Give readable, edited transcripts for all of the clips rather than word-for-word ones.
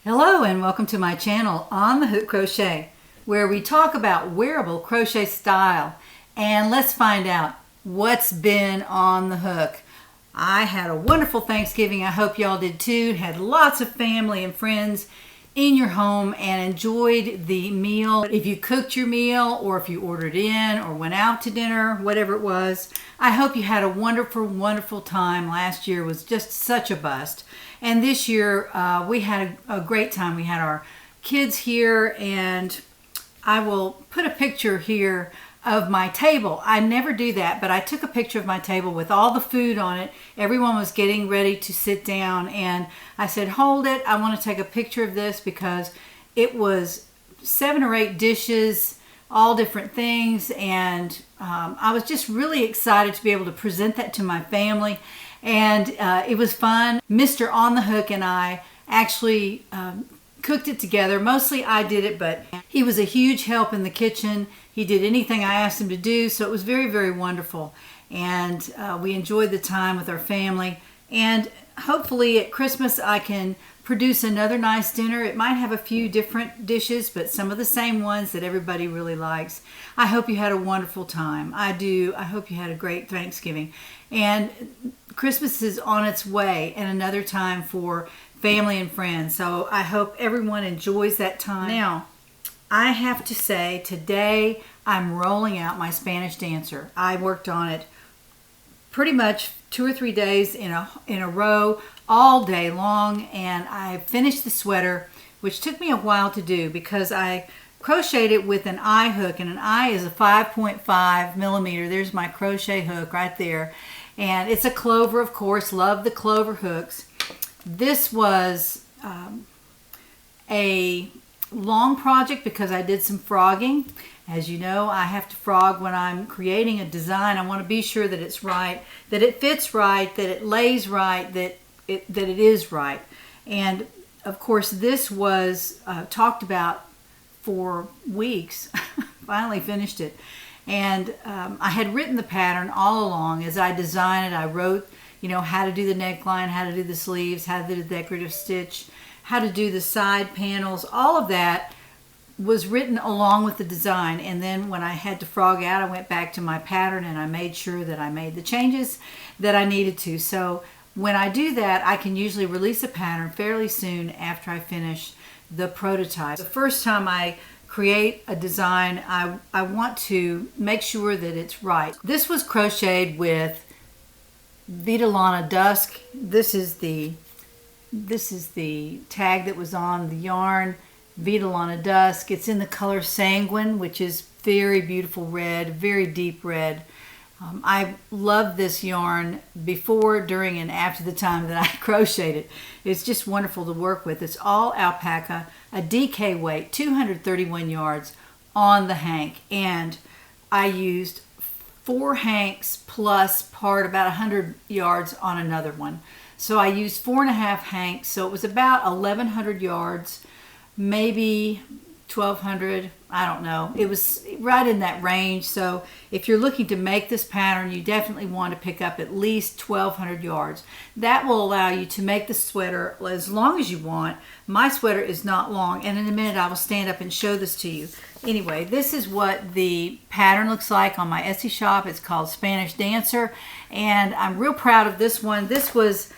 Hello and welcome to my channel On The Hook Crochet, where we talk about wearable crochet style. And let's find out what's been on the hook. I had a wonderful Thanksgiving. I hope y'all did too. Had lots of family and friends in your home and enjoyed the meal. If you cooked your meal or if you ordered in or went out to dinner, whatever it was, I hope you had a wonderful, wonderful time. Last year was just such a bust. And this year we had a great time. We had our kids here, and I will put a picture here of my table. I never do that, but I took a picture of my table with all the food on it. Everyone was getting ready to sit down, and I said, hold it, I want to take a picture of this because it was 7 or 8 dishes, all different things, and I was just really excited to be able to present that to my family, and it was fun. Mr. On the Hook and I actually cooked it together. Mostly I did it, but he was a huge help in the kitchen. He did anything I asked him to do, so it was very, very wonderful. And we enjoyed the time with our family. And hopefully at Christmas I can produce another nice dinner. It might have a few different dishes, but some of the same ones that everybody really likes. I hope you had a wonderful time. I do. I hope you had a great Thanksgiving. And Christmas is on its way, and another time for family and friends. So I hope everyone enjoys that time. Now, I have to say, today I'm rolling out my Spanish dancer. I worked on it pretty much 2 or 3 days in a row, all day long, and I finished the sweater, which took me a while to do because I crocheted it with an eye hook, and an eye is a 5.5 millimeter. There's my crochet hook right there, and it's a clover, of course. Love the clover hooks. This was a long project because I did some frogging. As you know, I have to frog when I'm creating a design. I want to be sure that it's right, that it fits right, that it lays right, that it is right. And of course, this was talked about for weeks. Finally finished it. And I had written the pattern all along. As I designed it, I wrote, you know, how to do the neckline, how to do the sleeves, how to do the decorative stitch, how to do the side panels. All of that was written along with the design. And then when I had to frog out, I went back to my pattern and I made sure that I made the changes that I needed to. So when I do that, I can usually release a pattern fairly soon after I finish the prototype. The first time I create a design, I want to make sure that it's right. This was crocheted with Vitalana Dusk. This is the tag that was on the yarn, Vitalana Dusk. It's in the color Sanguine, which is very beautiful red, very deep red. I love this yarn before, during, and after the time that I crocheted it. It's just wonderful to work with. It's all alpaca, a DK weight, 231 yards on the hank, and I used 4 hanks plus part about 100 yards on another one. So I used 4.5 hanks, so it was about 1,100 yards, maybe 1,200, I don't know. It was right in that range. So if you're looking to make this pattern, you definitely want to pick up at least 1,200 yards. That will allow you to make the sweater as long as you want. My sweater is not long, and in a minute I will stand up and show this to you. Anyway, this is what the pattern looks like on my Etsy shop. It's called Spanish Dancer, and I'm real proud of this one. This was,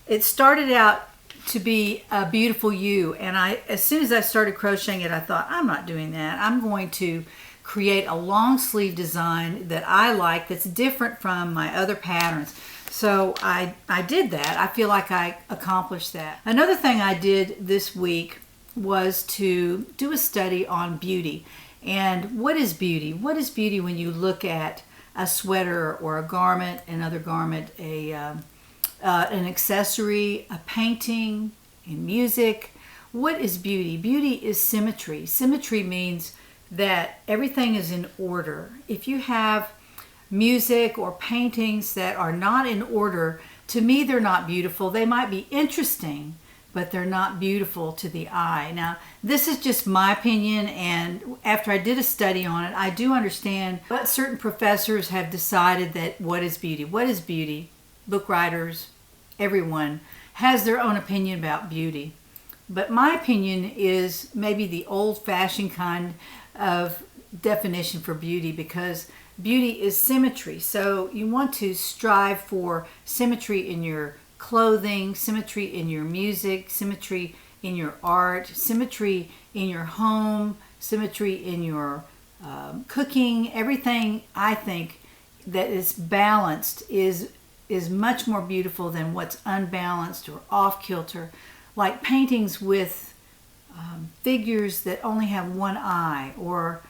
it started out to be a beautiful U, and as soon as I started crocheting it, I thought, I'm not doing that. I'm going to create a long sleeve design that I like, that's different from my other patterns. So I did that. I feel like I accomplished that. Another thing I did this week was to do a study on beauty. And what is beauty? What is beauty when you look at a sweater or a garment, another garment, an accessory, a painting, in music? What is beauty? Beauty is symmetry. Symmetry means that everything is in order. If you have music or paintings that are not in order, to me they're not beautiful. They might be interesting, but they're not beautiful to the eye. Now, this is just my opinion, and after I did a study on it, I do understand what certain professors have decided that what is beauty. What is beauty? Book writers, everyone has their own opinion about beauty. But my opinion is maybe the old-fashioned kind of definition for beauty, because beauty is symmetry. So you want to strive for symmetry in your clothing, symmetry in your music, symmetry in your art, symmetry in your home, symmetry in your cooking. Everything, I think, that is balanced is much more beautiful than what's unbalanced or off-kilter. Like paintings with figures that only have one eye, or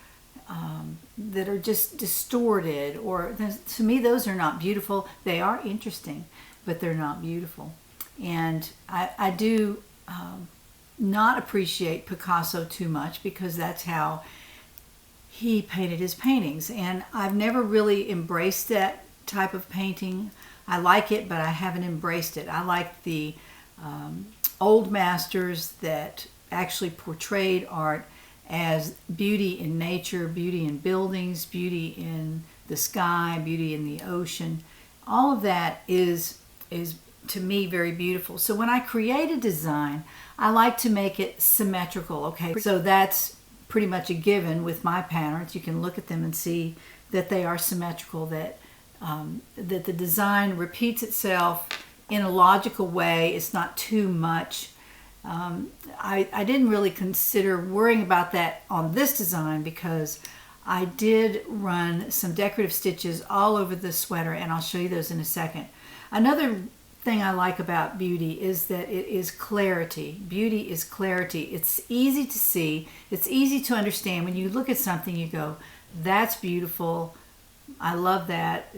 that are just distorted, or to me those are not beautiful. They are interesting, but they're not beautiful. And I do not appreciate Picasso too much, because that's how he painted his paintings, and I've never really embraced that type of painting. I like it, but I haven't embraced it. I like the old masters that actually portrayed art as beauty in nature, beauty in buildings, beauty in the sky, beauty in the ocean. All of that is to me very beautiful. So when I create a design, I like to make it symmetrical. Okay, so that's pretty much a given with my patterns. You can look at them and see that they are symmetrical, that that the design repeats itself in a logical way. It's not too much. I didn't really consider worrying about that on this design, because I did run some decorative stitches all over the sweater, and I'll show you those in a second. Another thing I like about beauty is that it is clarity. Beauty is clarity. It's easy to see. It's easy to understand. When you look at something, you go, that's beautiful. I love that.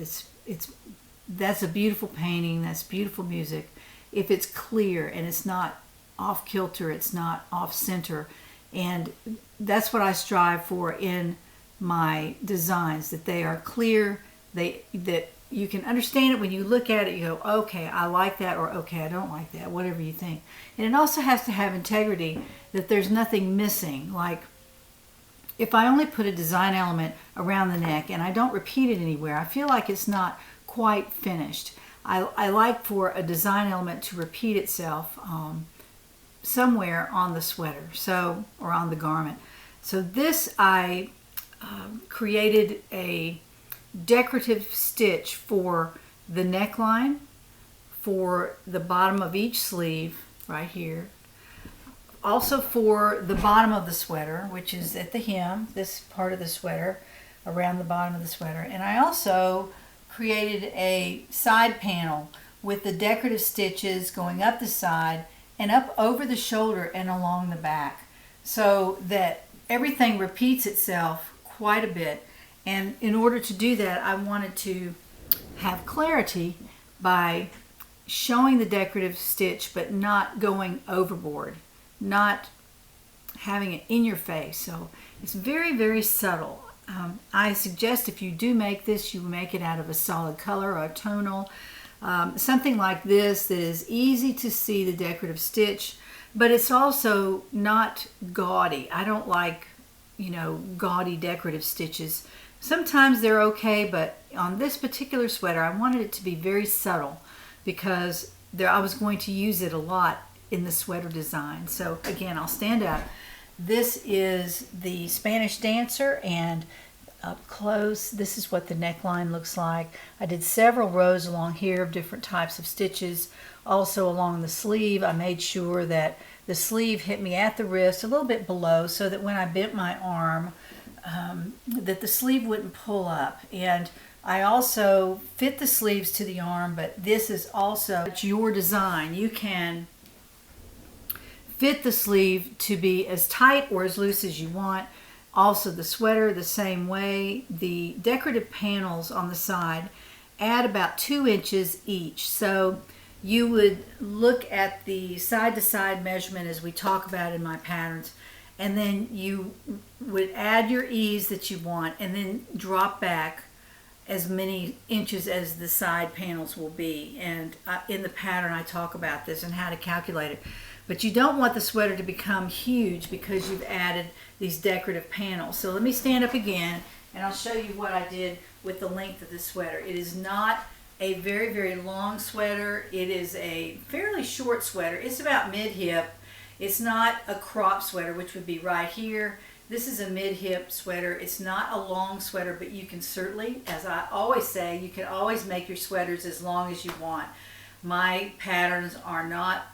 That's a beautiful painting. That's beautiful music. If it's clear and it's not off kilter, it's not off center. And that's what I strive for in my designs, that they are clear, that you can understand it. When you look at it, you go, okay, I like that, or okay, I don't like that, whatever you think. And it also has to have integrity, that there's nothing missing. Like if I only put a design element around the neck and I don't repeat it anywhere, I feel like it's not quite finished. I like for a design element to repeat itself somewhere on the sweater, or on the garment. So this, I created a decorative stitch for the neckline, for the bottom of each sleeve right here, also for the bottom of the sweater, which is at the hem, this part of the sweater, around the bottom of the sweater. And I also created a side panel with the decorative stitches going up the side and up over the shoulder and along the back, so that everything repeats itself quite a bit. And in order to do that, I wanted to have clarity by showing the decorative stitch but not going overboard, not having it in your face. So it's very, very subtle. I suggest if you do make this, you make it out of a solid color or a tonal, something like this that is easy to see the decorative stitch, but it's also not gaudy. I don't like, gaudy decorative stitches. Sometimes they're okay, but on this particular sweater, I wanted it to be very subtle, because I was going to use it a lot in the sweater design. So again, I'll stand up. This is the Spanish Dancer, and up close, this is what the neckline looks like. I did several rows along here of different types of stitches. Also along the sleeve, I made sure that the sleeve hit me at the wrist, a little bit below, so that when I bent my arm, that the sleeve wouldn't pull up. And I also fit the sleeves to the arm, but this is also, it's your design. You can fit the sleeve to be as tight or as loose as you want. Also the sweater the same way. The decorative panels on the side add about 2 inches each. So you would look at the side-to-side measurement as we talk about in my patterns, and then you would add your ease that you want, and then drop back as many inches as the side panels will be. And in the pattern I talk about this and how to calculate it. But you don't want the sweater to become huge because you've added these decorative panels. So let me stand up again and I'll show you what I did with the length of the sweater. It is not a very, very long sweater. It is a fairly short sweater. It's about mid-hip. It's not a crop sweater, which would be right here. This is a mid-hip sweater. It's not a long sweater, but you can certainly, as I always say, you can always make your sweaters as long as you want. My patterns are not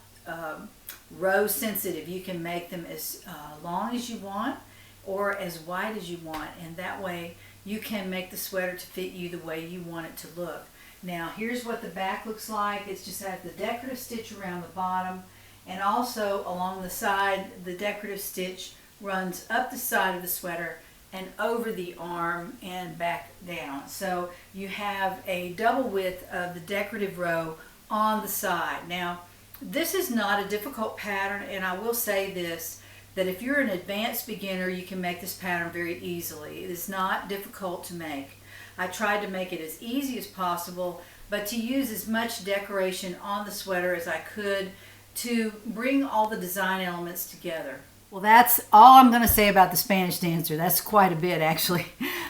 row sensitive. You can make them as long as you want or as wide as you want, and that way you can make the sweater to fit you the way you want it to look. Now here's what the back looks like. It's just has the decorative stitch around the bottom, and also along the side the decorative stitch runs up the side of the sweater and over the arm and back down. So you have a double width of the decorative row on the side. Now this is not a difficult pattern, and I will say this, that if you're an advanced beginner you can make this pattern very easily. It is not difficult to make. I tried to make it as easy as possible, but to use as much decoration on the sweater as I could to bring all the design elements together. Well, that's all I'm going to say about the Spanish dancer. That's quite a bit, actually.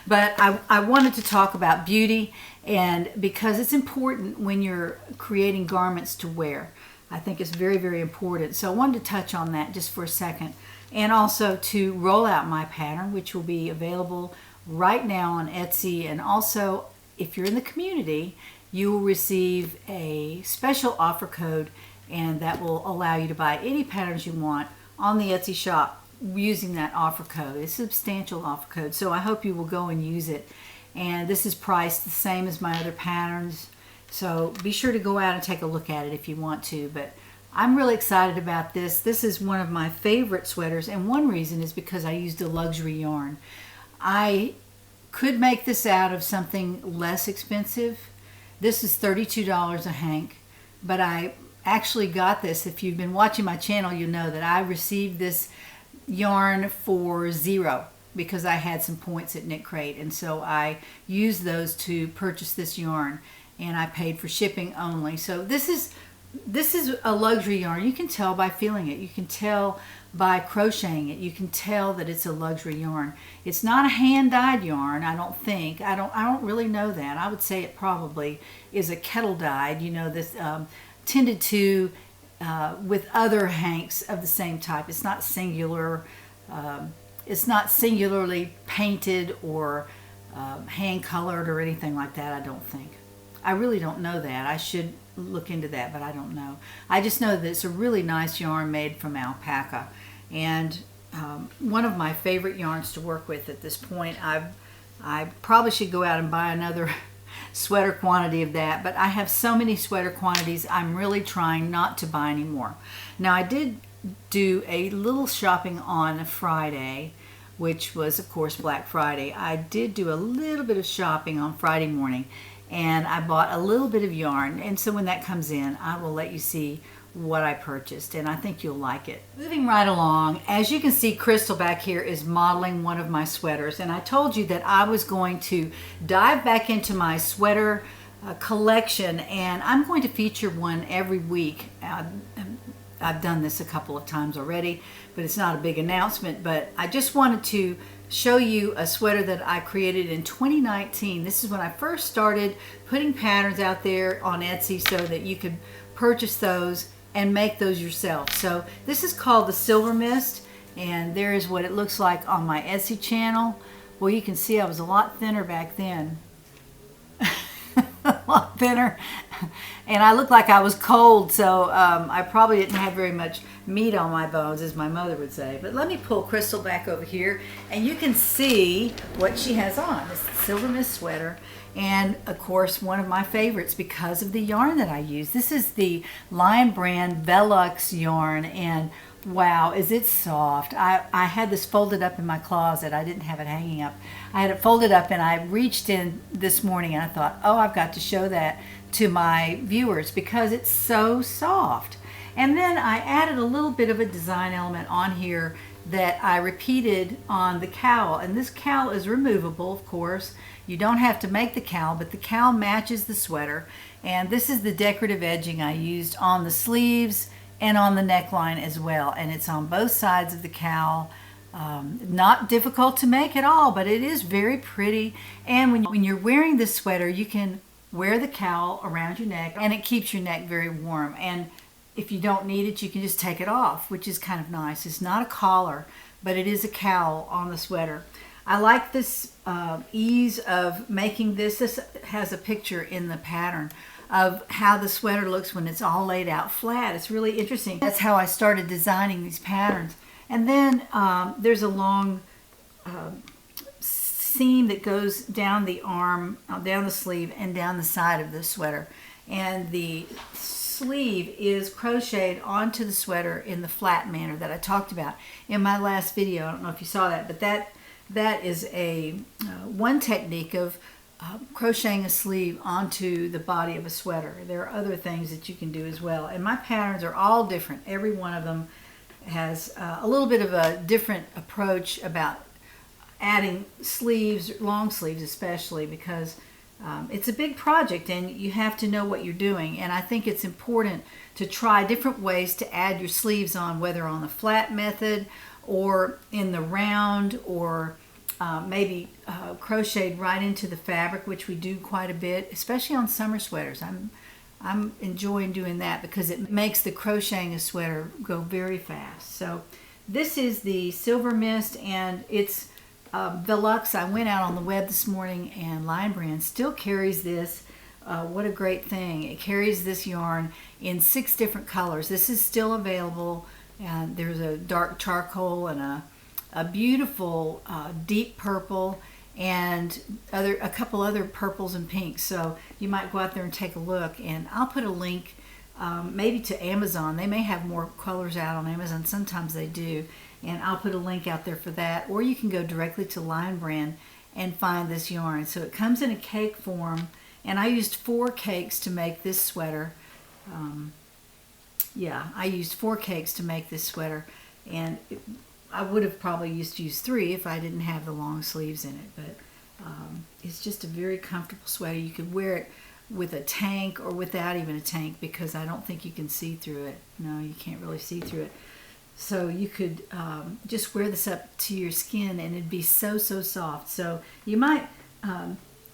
But I wanted to talk about beauty, and because it's important when you're creating garments to wear. I think it's very, very important. So I wanted to touch on that just for a second, and also to roll out my pattern, which will be available right now on Etsy. And also, if you're in the community, you will receive a special offer code, and that will allow you to buy any patterns you want on the Etsy shop using that offer code. It's a substantial offer code, so I hope you will go and use it. And this is priced the same as my other patterns, so be sure to go out and take a look at it if you want to. But I'm really excited about this. This is one of my favorite sweaters, and one reason is because I used a luxury yarn. I could make this out of something less expensive. This is $32 a hank, but I actually got this. If you've been watching my channel, you'll know that I received this yarn for $0 because I had some points at Knit Crate, and so I used those to purchase this yarn, and I paid for shipping only. So this is a luxury yarn. You can tell by feeling it. You can tell by crocheting it. You can tell that it's a luxury yarn. It's not a hand-dyed yarn, I don't think. I don't really know that. I would say it probably is a kettle dyed, you know, this tended to with other hanks of the same type. It's not singular. It's not singularly painted or hand colored or anything like that, I don't think. I really don't know that. I should look into that, but I don't know. I just know that it's a really nice yarn made from alpaca, and one of my favorite yarns to work with at this point. I probably should go out and buy another sweater quantity of that, but I have so many sweater quantities I'm really trying not to buy anymore. Now I did do a little shopping on Friday, which was of course Black Friday. I did do a little bit of shopping on Friday morning, and I bought a little bit of yarn, and so when that comes in I will let you see what I purchased, and I think you'll like it. Moving right along, as you can see, Crystal back here is modeling one of my sweaters, and I told you that I was going to dive back into my sweater collection, and I'm going to feature one every week. I've done this a couple of times already, but it's not a big announcement, but I just wanted to show you a sweater that I created in 2019. This is when I first started putting patterns out there on Etsy so that you could purchase those and make those yourself. So this is called the Silver Mist, and there is what it looks like on my Etsy channel. Well, you can see I was a lot thinner back then. A lot thinner, and I looked like I was cold, so I probably didn't have very much meat on my bones, as my mother would say. But let me pull Crystal back over here, and you can see what she has on. This Silver Mist sweater, and of course one of my favorites because of the yarn that I use. This is the Lion brand Velux yarn, and wow, is it soft. I had this folded up in my closet. I didn't have it hanging up. I had it folded up, and I reached in this morning and I thought, oh, I've got to show that to my viewers because it's so soft. And then I added a little bit of a design element on here that I repeated on the cowl, and this cowl is removable, of course. You don't have to make the cowl, but the cowl matches the sweater, and this is the decorative edging I used on the sleeves and on the neckline as well, and it's on both sides of the cowl. Not difficult to make at all, but it is very pretty. And when you're wearing this sweater, you can wear the cowl around your neck, and it keeps your neck very warm. And if you don't need it, you can just take it off, which is kind of nice. It's not a collar, but it is a cowl on the sweater. I like this ease of making this. This has a picture in the pattern of how the sweater looks when it's all laid out flat. It's really interesting. That's how I started designing these patterns. And then there's a long seam that goes down the arm, down the sleeve, and down the side of the sweater. And the sleeve is crocheted onto the sweater in the flat manner that I talked about in my last video. I don't know if you saw that, but that is a one technique of crocheting a sleeve onto the body of a sweater. There are other things that you can do as well, and my patterns are all different. Every one of them has a little bit of a different approach about adding sleeves, long sleeves especially, because it's a big project and you have to know what you're doing. And I think it's important to try different ways to add your sleeves on, whether on the flat method or in the round, or maybe crocheted right into the fabric, which we do quite a bit, especially on summer sweaters. I'm enjoying doing that because it makes the crocheting a sweater go very fast. So this is the Silver Mist, and it's Velux. I went out on the web this morning, and Lion Brand still carries this. What a great thing. It carries this yarn in 6 different colors. This is still available, and there's a dark charcoal and a beautiful deep purple, and a couple other purples and pinks. So you might go out there and take a look, and I'll put a link maybe to Amazon. They may have more colors out on Amazon. Sometimes they do. And I'll put a link out there for that. Or you can go directly to Lion Brand and find this yarn. So it comes in a cake form. And I used 4 cakes to make this sweater. I used 4 cakes to make this sweater. And I would have probably used 3 if I didn't have the long sleeves in it. But it's just a very comfortable sweater. You could wear it with a tank or without even a tank, because I don't think you can see through it. No, you can't really see through it. So you could just wear this up to your skin and it'd be so soft. So you might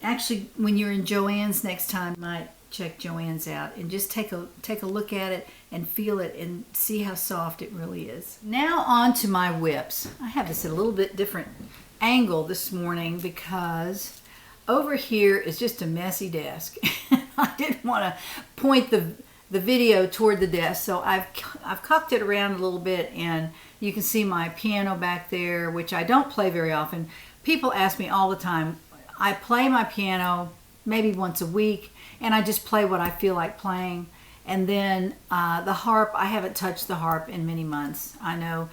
actually, when you're in Joann's next time, you might check Joann's out and just take a look at it and feel it and see how soft it really is. Now on to my whips. I have this at a little bit different angle this morning because over here is just a messy desk. I didn't want to point the video toward the desk, so I've cocked it around a little bit, and you can see my piano back there, which I don't play very often. People ask me all the time. I play my piano maybe once a week, and I just play what I feel like playing. And then the harp, I haven't touched the harp in many months. I know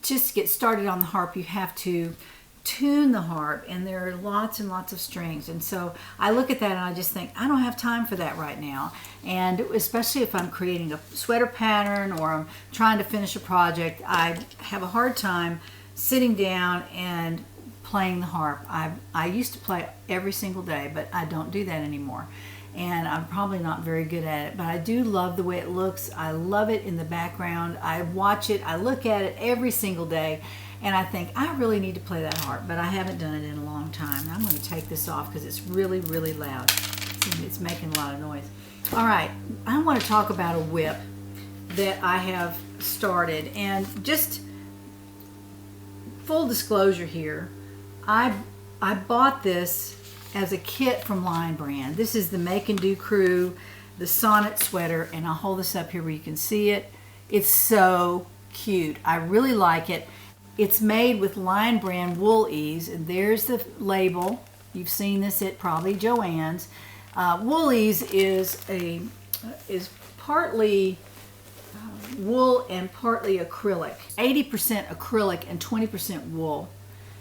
just to get started on the harp, you have to tune the harp, and there are lots and lots of strings, and so I look at that and I just think I don't have time for that right now. And especially if I'm creating a sweater pattern or I'm trying to finish a project, I have a hard time sitting down and playing the harp. I used to play every single day, but I don't do that anymore, and I'm probably not very good at it, but I do love the way it looks. I love it in the background. I watch it, I look at it every single day, and I think I really need to play that harp, but I haven't done it in a long time. I'm going to take this off because it's really loud. It's making a lot of noise. All right, I want to talk about a whip that I have started, and just full disclosure here, I bought this as a kit from Lion Brand. This is the Make and Do Crew, the Sonnet sweater, and I'll hold this up here where you can see it. It's so cute. I really like it. It's made with Lion Brand wool ease, and there's the label. You've seen this at probably Joann's. Wool ease is partly wool and partly acrylic. 80% acrylic and 20% wool.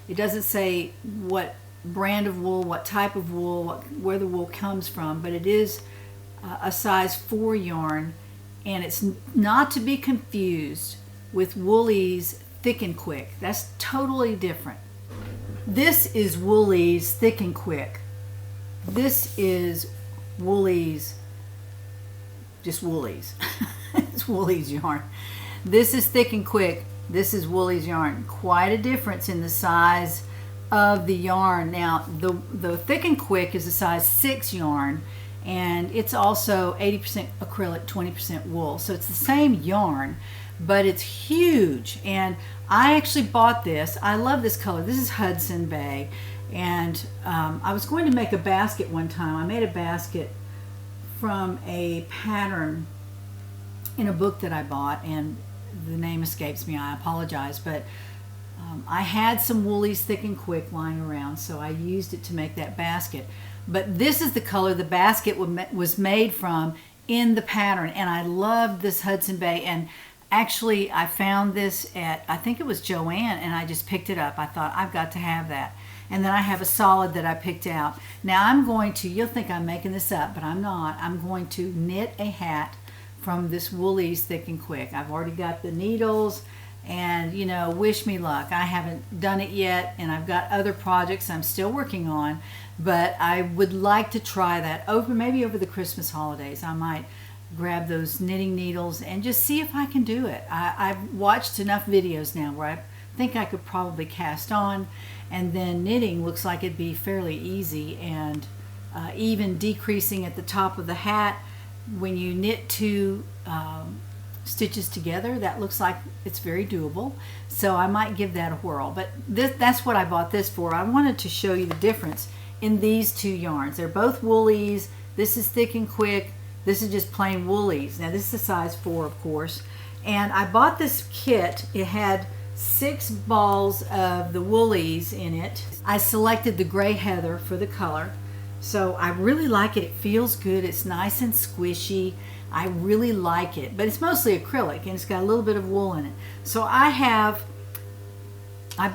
It doesn't say what brand of wool, what type of wool, where the wool comes from, but it is a size 4 yarn, and it's not to be confused with Wool-Ease Thick and Quick. That's totally different. This is Wool-Ease Thick and Quick. This is Wool-Ease, just Wool-Ease. It's Wool-Ease yarn. This is Thick and Quick. This is Wool-Ease yarn. Quite a difference in the size of the yarn. Now, the Thick and Quick is a size 6 yarn, and it's also 80% acrylic, 20% wool. So it's the same yarn, but it's huge. And I actually bought this. I love this color. This is Hudson Bay. And I was going to make a basket one time. I made a basket from a pattern in a book that I bought, and the name escapes me. I apologize, but I had some Woolies Thick and Quick lying around, so I used it to make that basket. But this is the color the basket was made from in the pattern, and I loved this Hudson Bay. And actually, I found this at, I think it was Joann, and I just picked it up. I thought, I've got to have that. And then I have a solid that I picked out. Now I'm going to, you'll think I'm making this up, but I'm not. I'm going to knit a hat from this Woolies Thick and Quick. I've already got the needles, and you know, wish me luck. I haven't done it yet, and I've got other projects I'm still working on, but I would like to try that maybe over the Christmas holidays. I might grab those knitting needles and just see if I can do it. I've watched enough videos now where I think I could probably cast on, and then knitting looks like it'd be fairly easy, and even decreasing at the top of the hat when you knit two stitches together, that looks like it's very doable. So I might give that a whirl. But that's what I bought this for. I wanted to show you the difference in these two yarns. They're both Woolies. This is Thick and Quick. This is just plain Woolies. Now this is a size 4, of course. And I bought this kit. It had 6 balls of the Woolies in it. I selected the gray heather for the color. So I really like it. It feels good. It's nice and squishy. I really like it, but it's mostly acrylic, and it's got a little bit of wool in it. So I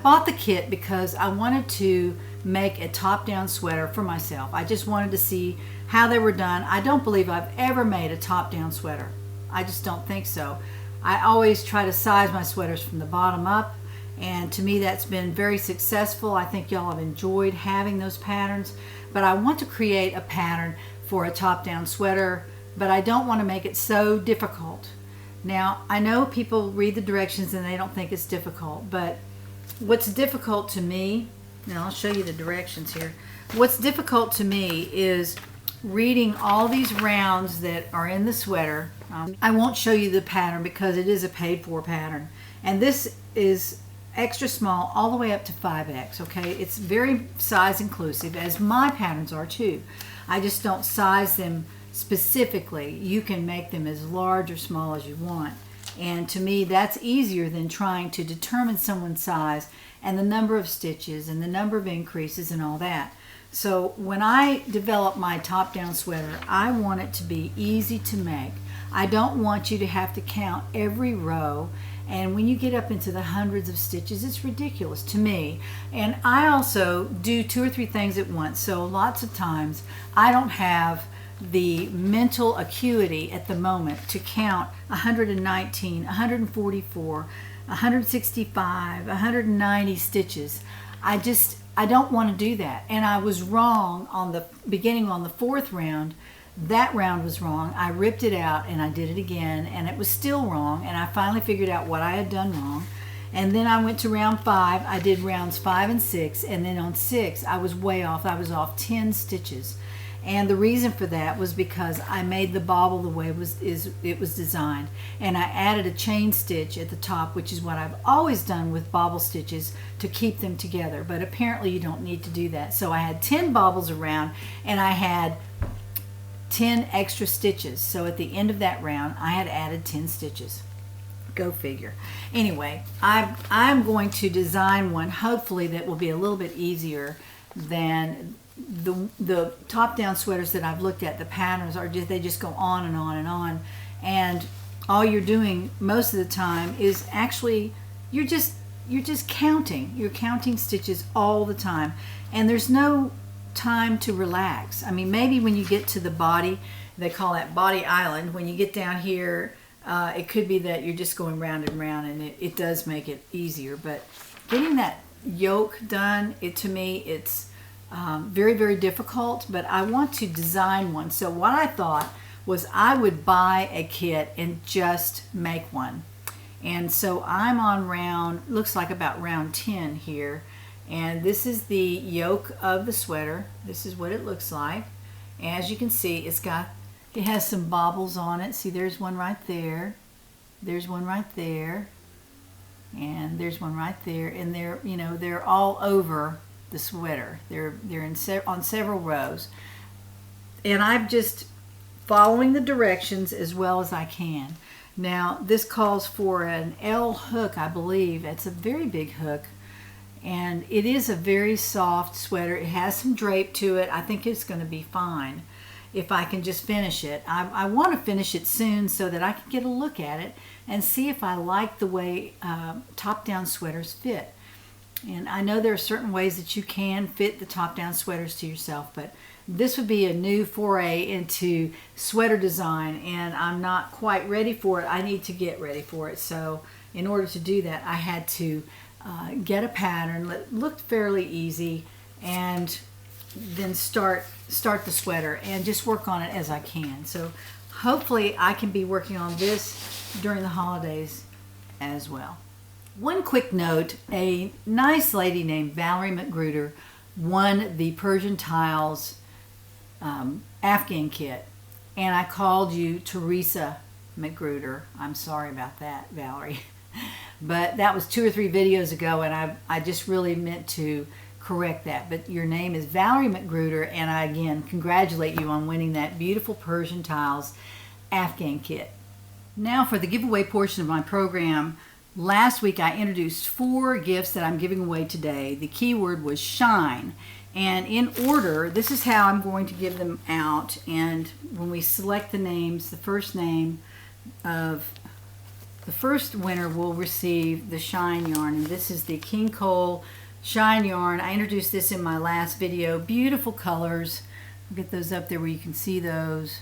bought the kit because I wanted to make a top-down sweater for myself. I just wanted to see how they were done. I don't believe I've ever made a top-down sweater. I just don't think so. I always try to size my sweaters from the bottom up, and to me that's been very successful. I think y'all have enjoyed having those patterns, but I want to create a pattern for a top-down sweater, but I don't want to make it so difficult. Now, I know people read the directions and they don't think it's difficult, but what's difficult to me, now I'll show you the directions here. What's difficult to me is reading all these rounds that are in the sweater. I won't show you the pattern because it is a paid-for pattern, and this is extra small all the way up to 5X, okay? It's very size inclusive, as my patterns are too. I just don't size them specifically. You can make them as large or small as you want, and to me that's easier than trying to determine someone's size and the number of stitches and the number of increases and all that. So when I develop my top-down sweater, I want it to be easy to make. I don't want you to have to count every row, and when you get up into the hundreds of stitches, it's ridiculous to me. And I also do 2 or 3 things at once, so lots of times I don't have the mental acuity at the moment to count 119, 144, 165, 190 stitches. I don't want to do that. And I was wrong on the beginning on the 4th round. That round was wrong. I ripped it out and I did it again, and it was still wrong, and I finally figured out what I had done wrong. And then I went to round 5. I did rounds 5 and 6, and then on 6 I was way off. I was off 10 stitches. And the reason for that was because I made the bobble the way it was designed, and I added a chain stitch at the top, which is what I've always done with bobble stitches to keep them together, but apparently you don't need to do that. So I had 10 bobbles around, and I had 10 extra stitches. So at the end of that round I had added 10 stitches. Go figure. Anyway, I'm going to design one hopefully that will be a little bit easier than the top-down sweaters that I've looked at. The patterns are they just go on and on and on, and all you're doing most of the time is actually you're just counting. You're counting stitches all the time, and there's no time to relax. I mean, maybe when you get to the body, they call that body island, when you get down here, it could be that you're just going round and round, and it does make it easier. But getting that yoke done, to me it's very, very difficult, but I want to design one. So what I thought was I would buy a kit and just make one. And so I'm on looks like about round 10 here, and this is the yoke of the sweater. This is what it looks like, As you can see, it has some bobbles on it. See, there's one right there. There's one right there. And there's one right there. And they're all over the sweater. They're on several rows. And I'm just following the directions as well as I can. Now, this calls for an L hook, I believe. It's a very big hook. And it is a very soft sweater. It has some drape to it. I think it's going to be fine if I can just finish it. I want to finish it soon so that I can get a look at it and see if I like the way top-down sweaters fit. And I know there are certain ways that you can fit the top-down sweaters to yourself, but this would be a new foray into sweater design, and I'm not quite ready for it. I need to get ready for it. So in order to do that, I had to get a pattern that looked fairly easy, and then start the sweater and just work on it as I can. So hopefully I can be working on this during the holidays as well. One quick note, a nice lady named Valerie McGruder won the Persian Tiles Afghan kit, and I called you Teresa McGruder. I'm sorry about that, Valerie. But that was 2 or 3 videos ago, and I just really meant to correct that. But your name is Valerie McGruder, and I again congratulate you on winning that beautiful Persian Tiles Afghan kit. Now for the giveaway portion of my program. Last week I introduced 4 gifts that I'm giving away today. The keyword was shine. And in order, this is how I'm going to give them out. And when we select the names, the first name of the first winner will receive the shine yarn. And this is the King Cole shine yarn. I introduced this in my last video. Beautiful colors. I'll get those up there where you can see those.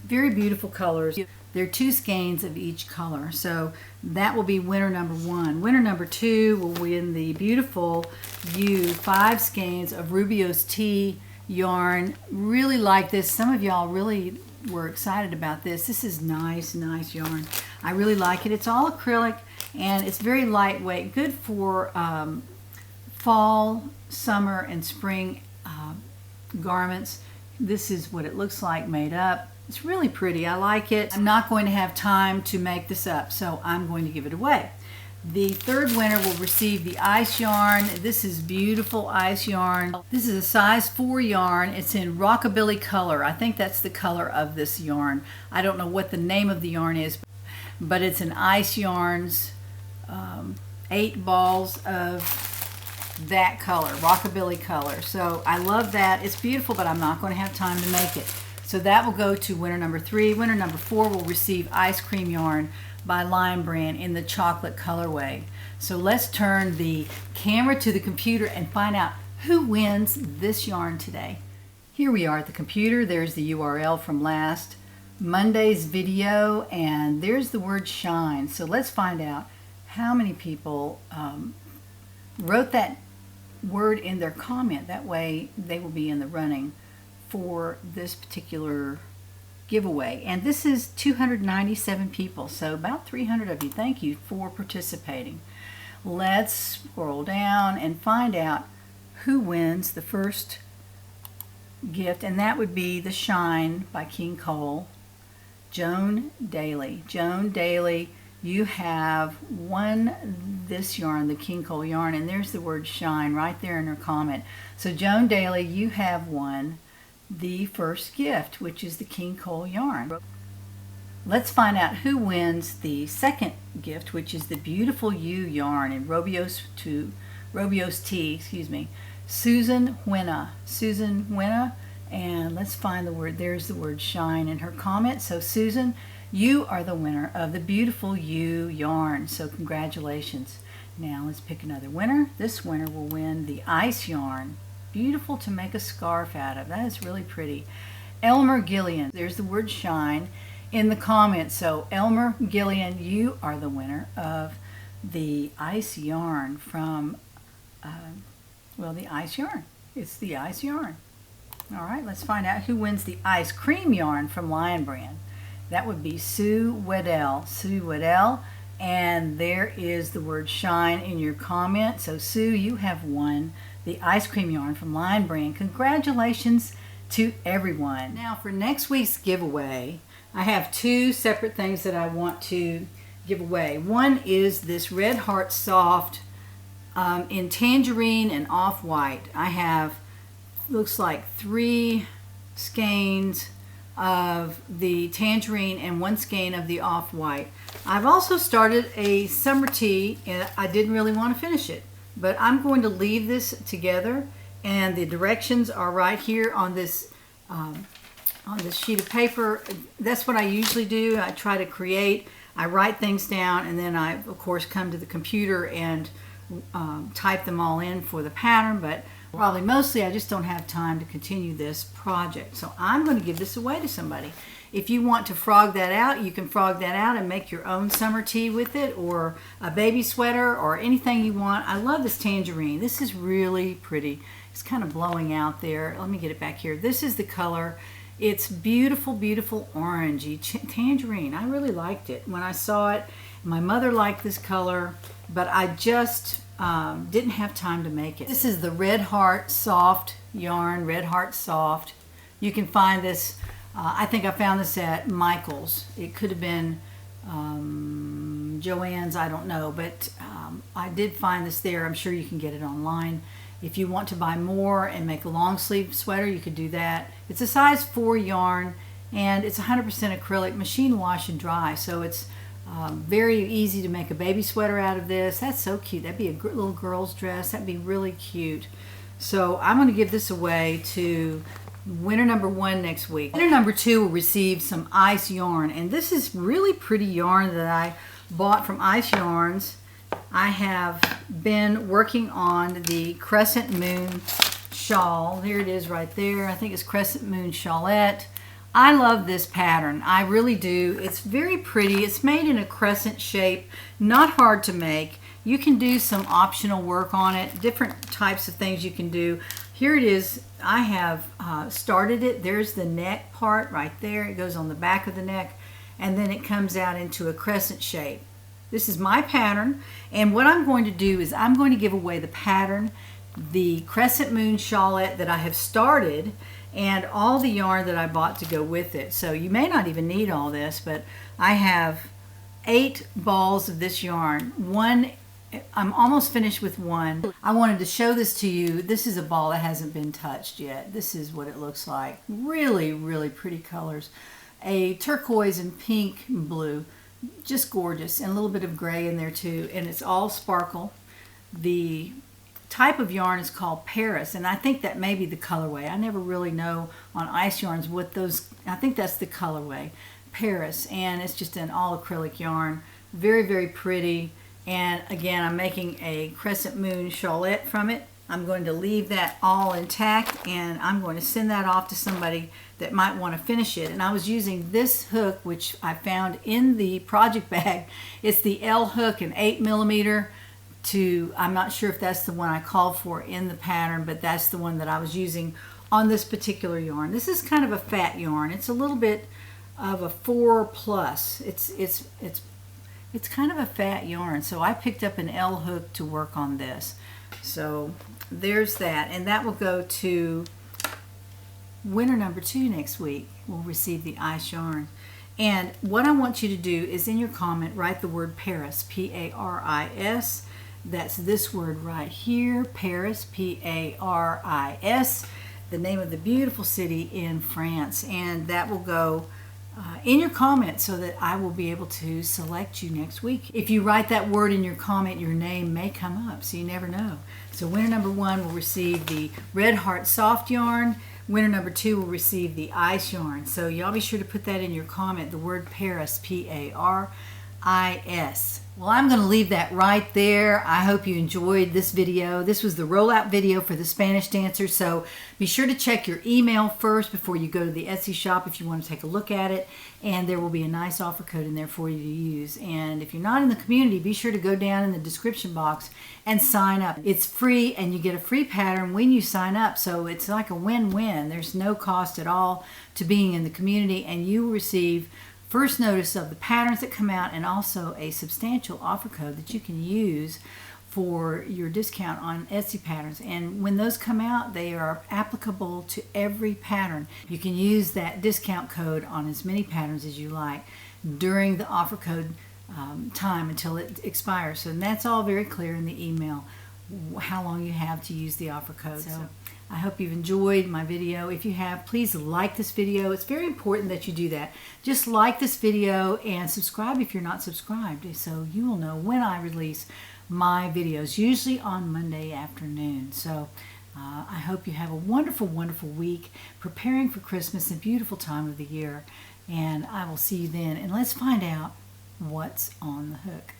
Very beautiful colors. There are 2 skeins of each color. So that will be winner number 1. Winner number 2 will win the beautiful 5 skeins of Rubio's Tea yarn. Really like this. Some of y'all really were excited about this. This is nice yarn. I really like it. It's all acrylic and it's very lightweight. Good for fall, summer, and spring garments. This is what it looks like made up. It's really pretty. I like it. I'm not going to have time to make this up, so I'm going to give it away. The 3rd winner will receive the ice yarn. This is beautiful ice yarn. This is a size 4 yarn. It's in rockabilly color. I think that's the color of this yarn. I don't know what the name of the yarn is, but it's an ice yarns, 8 balls of that color, rockabilly color. So I love that. It's beautiful, but I'm not going to have time to make it. So that will go to winner number 3. Winner number 4 will receive ice cream yarn by Lion Brand in the chocolate colorway. So let's turn the camera to the computer and find out who wins this yarn today. Here we are at the computer. There's the URL from last Monday's video, and there's the word shine. So let's find out how many people wrote that word in their comment. That way they will be in the running for this particular giveaway. And this is 297 people, so about 300 of you. Thank you for participating. Let's scroll down and find out who wins the first gift, and that would be the Shine by King Cole, Joan Daly. Joan Daly, you have won this yarn, the King Cole yarn, and there's the word shine right there in her comment. So Joan Daly, you have won the first gift, which is the King Cole yarn. Let's find out who wins the second gift, which is the beautiful U yarn in Rubio's Tea, excuse me. Susan Huena. Susan Huena, and let's find the word. There's the word shine in her comment. So Susan, you are the winner of the beautiful U yarn. So congratulations. Now let's pick another winner. This winner will win the ice yarn. Beautiful to make a scarf out of. That is really pretty. Elmer Gillian, there's the word shine in the comments. So Elmer Gillian, you are the winner of the ice yarn from, well, the ice yarn. It's the ice yarn. All right, let's find out who wins the ice cream yarn from Lion Brand. That would be Sue Weddell. Sue Weddell, and there is the word shine in your comment. So Sue, you have won the ice cream yarn from Lion Brand. Congratulations to everyone. Now for next week's giveaway, I have two separate things that I want to give away. One is this Red Heart Soft in tangerine and off-white. I have, looks like 3 skeins of the tangerine and 1 skein of the off-white. I've also started a summer tea, and I didn't really want to finish it, but I'm going to leave this together, and the directions are right here on this sheet of paper. That's what I usually do. I try to create, I write things down, and then I of course come to the computer and type them all in for the pattern, but probably mostly I just don't have time to continue this project. So I'm going to give this away to somebody. If you want to frog that out, you can frog that out and make your own summer tea with it, or a baby sweater, or anything you want. I love this tangerine. This is really pretty. It's kind of blowing out there. Let me get it back here. This is the color. It's beautiful, beautiful orangey tangerine. I really liked it when I saw it. My mother liked this color, but I just didn't have time to make it. This is the Red Heart Soft yarn, Red Heart Soft. You can find this, I think I found this at Michael's. It could have been Joann's, I don't know, but I did find this there. I'm sure you can get it online. If you want to buy more and make a long sleeve sweater, you could do that. It's a size 4 yarn, and it's 100% acrylic, machine wash and dry, so it's very easy to make a baby sweater out of this. That's so cute. That'd be a little girl's dress. That'd be really cute. So I'm going to give this away to winner number 1 next week. Winner number 2 will receive some ice yarn, and this is really pretty yarn that I bought from Ice Yarns. I have been working on the Crescent Moon shawl. Here it is right there. I think it's Crescent Moon Shawlette. I love this pattern. I really do. It's very pretty. It's made in a crescent shape, not hard to make. You can do some optional work on it, different types of things you can do. Here it is. I have started it. There's the neck part right there. It goes on the back of the neck, and then it comes out into a crescent shape. This is my pattern, and what I'm going to do is I'm going to give away the pattern, the Crescent Moon Shawlette that I have started, and all the yarn that I bought to go with it. So you may not even need all this, but I have 8 balls of this yarn. I'm almost finished with 1. I wanted to show this to you. This is a ball that hasn't been touched yet. This is what it looks like. Really, really pretty colors. A turquoise and pink and blue. Just gorgeous, and a little bit of gray in there too, and it's all sparkle. The type of yarn is called Paris, and I think that may be the colorway. I never really know on Ice Yarns what those, I think that's the colorway, Paris, and it's just an all acrylic yarn. Very, very pretty, and again, I'm making a Crescent Moon Shawlette from it. I'm going to leave that all intact, and I'm going to send that off to somebody that might want to finish it. And I was using this hook, which I found in the project bag. It's the L hook, an 8mm I'm not sure if that's the one I called for in the pattern, but that's the one that I was using on this particular yarn. This is kind of a fat yarn. It's a little bit of a 4+. It's kind of a fat yarn, so I picked up an L hook to work on this. So there's that, and that will go to winner number 2 next week. Will receive the ice yarn. And what I want you to do is in your comment write the word Paris, P-A-R-I-S. That's this word right here, Paris, P-A-R-I-S, the name of the beautiful city in France, and that will go in your comment so that I will be able to select you next week. If you write that word in your comment, your name may come up, so you never know. So winner number 1 will receive the Red Heart Soft yarn. Winner number 2 will receive the ice yarn. So y'all be sure to put that in your comment, the word Paris, P-A-R-I-S. Well, I'm going to leave that right there. I hope you enjoyed this video. This was the rollout video for the Spanish Dancer, so be sure to check your email first before you go to the Etsy shop if you want to take a look at it, and there will be a nice offer code in there for you to use. And if you're not in the community, be sure to go down in the description box and sign up. It's free, and you get a free pattern when you sign up, so it's like a win-win. There's no cost at all to being in the community, and you will receive first notice of the patterns that come out and also a substantial offer code that you can use for your discount on Etsy patterns, and when those come out, they are applicable to every pattern. You can use that discount code on as many patterns as you like during the offer code time until it expires. So that's all very clear in the email, how long you have to use the offer code. So I hope you've enjoyed my video. If you have, please like this video. It's very important that you do that. Just like this video and subscribe if you're not subscribed, so you will know when I release my videos, usually on Monday afternoon. So I hope you have a wonderful, wonderful week preparing for Christmas, a beautiful time of the year. And I will see you then. And let's find out what's on the hook.